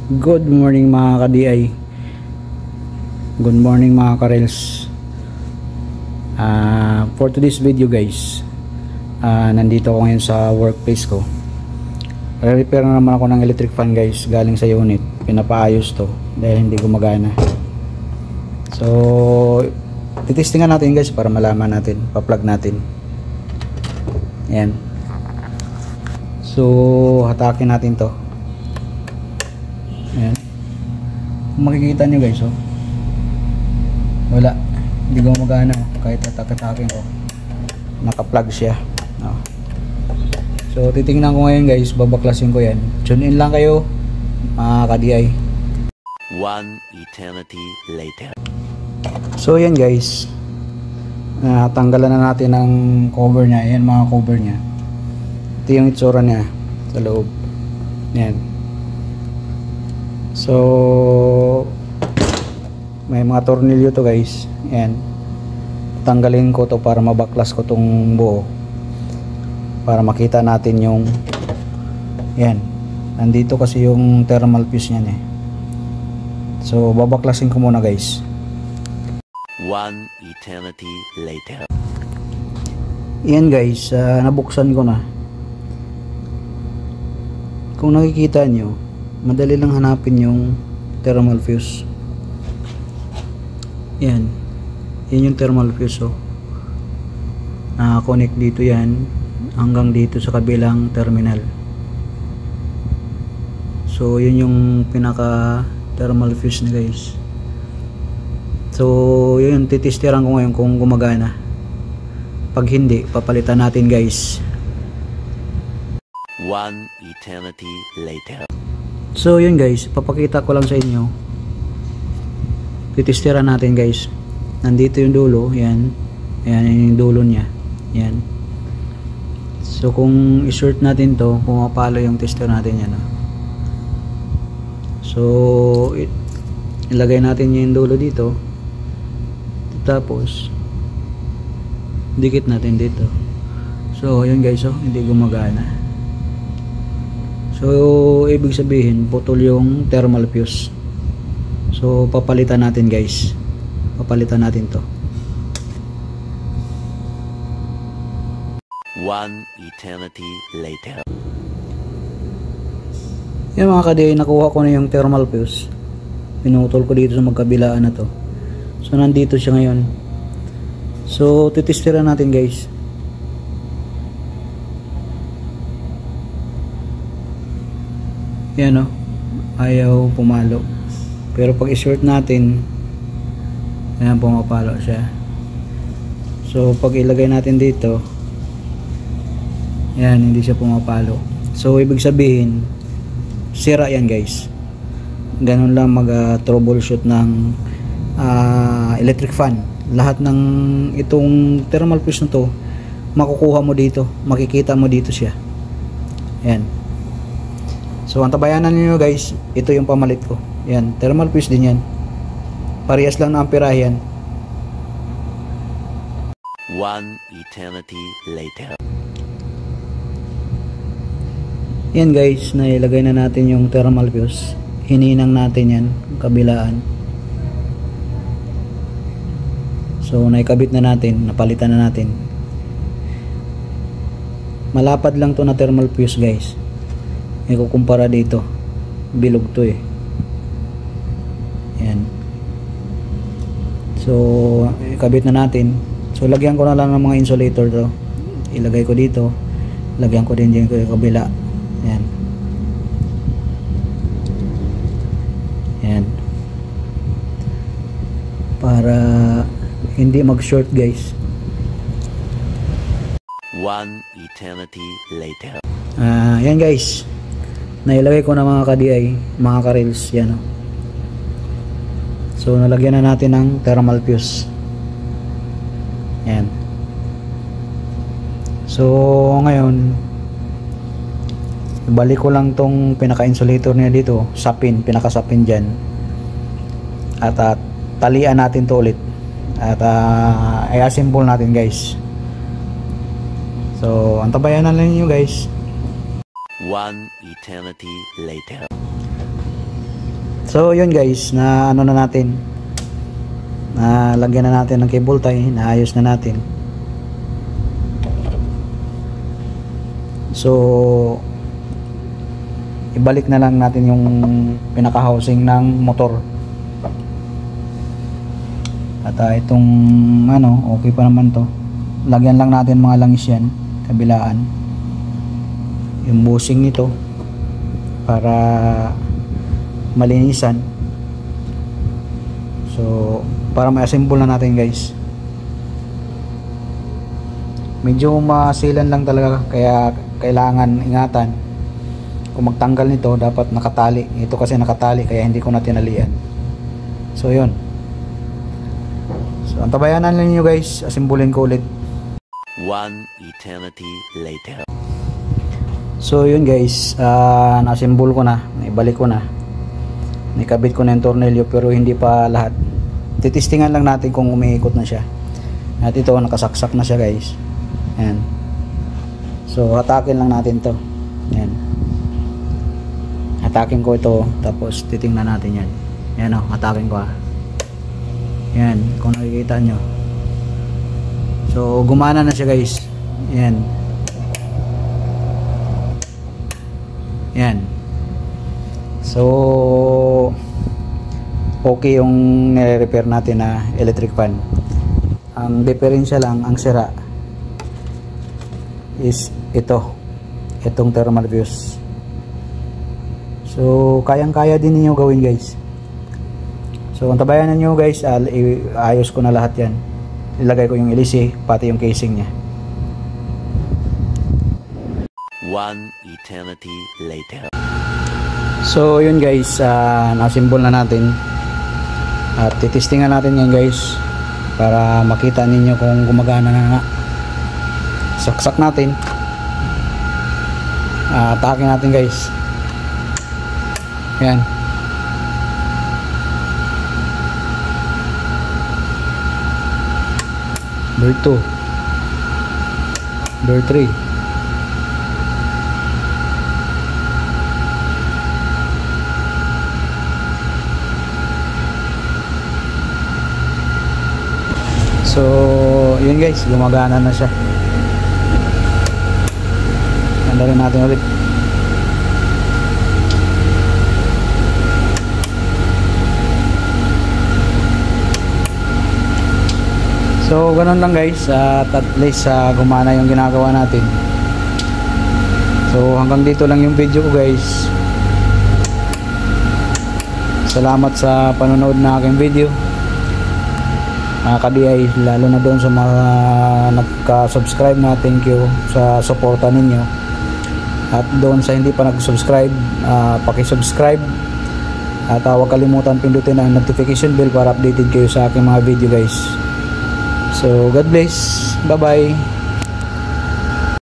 Good morning mga ka-DI. Good morning mga ka-Rails. For today's video guys, nandito ako ngayon sa workplace ko. Repair na naman ako ng electric fan guys, galing sa unit. Pinapaayos to dahil hindi gumagana. So titestingan natin guys para malaman natin, pa-plug natin. Ayan. So hatakin natin to. Ayan. Kung makikita nyo guys, wala, hindi gumagana kahit atak-atakin ko, naka-plug siya. So titingnan ko ngayon guys, babaklasin ko yan. Tune in lang kayo mga ka-DI. One eternity later. So yan guys, tanggalan na natin ng cover nya. Yan mga cover nya. Ito yung itsura nya sa loob. Yan. So may mga tornilyo to guys. Yan. Tanggalin ko to para mabaklas ko tong buo, para makita natin yung yan. Nandito kasi yung thermal fuse niyan eh. So babaklasin ko muna guys. One eternity later. Yan guys, nabuksan ko na. Kung nakikita nyo, madali lang hanapin yung thermal fuse. Yan. Yan yung thermal fuse naka-connect dito yan hanggang dito sa kabilang terminal. So yun yung pinaka thermal fuse ni guys. So yun, titestiran ko ngayon kung gumagana. Pag hindi, papalitan natin guys. One eternity later. So yun guys, papakita ko lang sa inyo. Titestiran natin guys. Nandito yung dulo, yan. Yan yung dulo niya. Yan. So kung i-short natin to, pumapalo yung tester natin yan. So ilagay natin yung dulo dito. Tapos dikit natin dito. So yun guys, hindi gumagana. So ibig sabihin putol yung thermal fuse. So papalitan natin guys. Papalitan natin to. One eternity later. Yan mga ka-DI, nakuha ko na yung thermal fuse. Pinutol ko dito sa magkabilaan na to. So nandito siya ngayon. So titestiran natin guys. Yan ayaw pumalo. Pero pag i-short natin, ayan, pumapalo siya. So pag ilagay natin dito, yan, hindi siya pumapalo. So ibig sabihin sira yan guys. Ganun lang mag troubleshoot ng electric fan. Lahat ng itong thermal fuse na to, makukuha mo dito, makikita mo dito siya. Yan. So antabayanan niyo guys, ito yung pamalit ko. Yan, thermal fuse din yan. Parehas lang na amperahe yan. One eternity later. Yan guys, nailagay na natin yung thermal fuse. Hininang natin yan, kabilaan. So naikabit na natin, napalitan na natin. Malapad lang to na thermal fuse guys. Ikukumpara dito, bilog to eh. Yan. So ikabit na natin. So lagyan ko na lang ng mga insulator to. Ilagay ko dito. Lagyan ko din dyan sa kabila. Yan. Yan. Para hindi mag-short guys. One eternity later. Yan guys. Nailagay ko na mga ka-DI, mga ka-Rails, yan So nalagyan na natin ng thermal fuse. Yan. So ngayon, balik ko lang tong pinaka-insulator niya dito, sapin, pinaka-sapin dyan. At talian natin to ulit. At i-assemble natin guys. So antabayan na lang nyo guys. One eternity later. So yun guys, na ano na natin, na lagyan na natin ng cable tie, naayos na natin. So ibalik na lang natin yung pinaka housing ng motor. At itong ano, okay pa naman to. Lagyan lang natin mga langis yan, kabilaan, yung bushing nito para malinisan. So para ma-assemble na natin guys. Medyo masilan lang talaga, kaya kailangan ingatan. Kung magtanggal nito, dapat nakatali. Ito kasi nakatali, kaya hindi ko na tinalian. So yun. So antabayanan lang nyo guys, asimbulin ko ulit. 1 eternity later. So yun guys, na-assemble ko na, naibalik ko na, nakabit ko na yung tornilyo, pero hindi pa lahat. Titistingan lang natin kung umiikot na siya. At ito, nakasaksak na siya guys. Ayan. So hatakin lang natin to. Ayan, hatakin ko ito, tapos titingnan natin yan. Ayan o, hatakin ko Ayan, kung nakikita nyo. So gumana na siya guys. Ayan. Yan. So okay yung nire-repair natin na electric fan. Ang diferensya lang, ang sira is itong thermal fuse. So kayang-kaya din niyo gawin guys. So antabayan niyo guys, ayos ko na lahat yan. Ilagay ko yung LC pati yung casing niya. 1 eternity later. So yun guys, na-assemble na natin at titistingan natin yan guys para makita ninyo kung gumagana na nga. Saksak natin, atakin natin guys. Yan. Door 2, door 3. So yun guys, gumagana na siya. Andarin natin ulit. So ganun lang guys, at least gumana yung ginagawa natin. So hanggang dito lang yung video ko guys. Salamat sa panonood na aking video. Ka-DI, lalo na doon sa mga nagka-subscribe na, thank you sa suporta ninyo. At doon sa hindi pa nag-subscribe, paki-subscribe at huwag kalimutan pindutin ang notification bell para updated kayo sa aking mga video guys. So God bless, bye bye.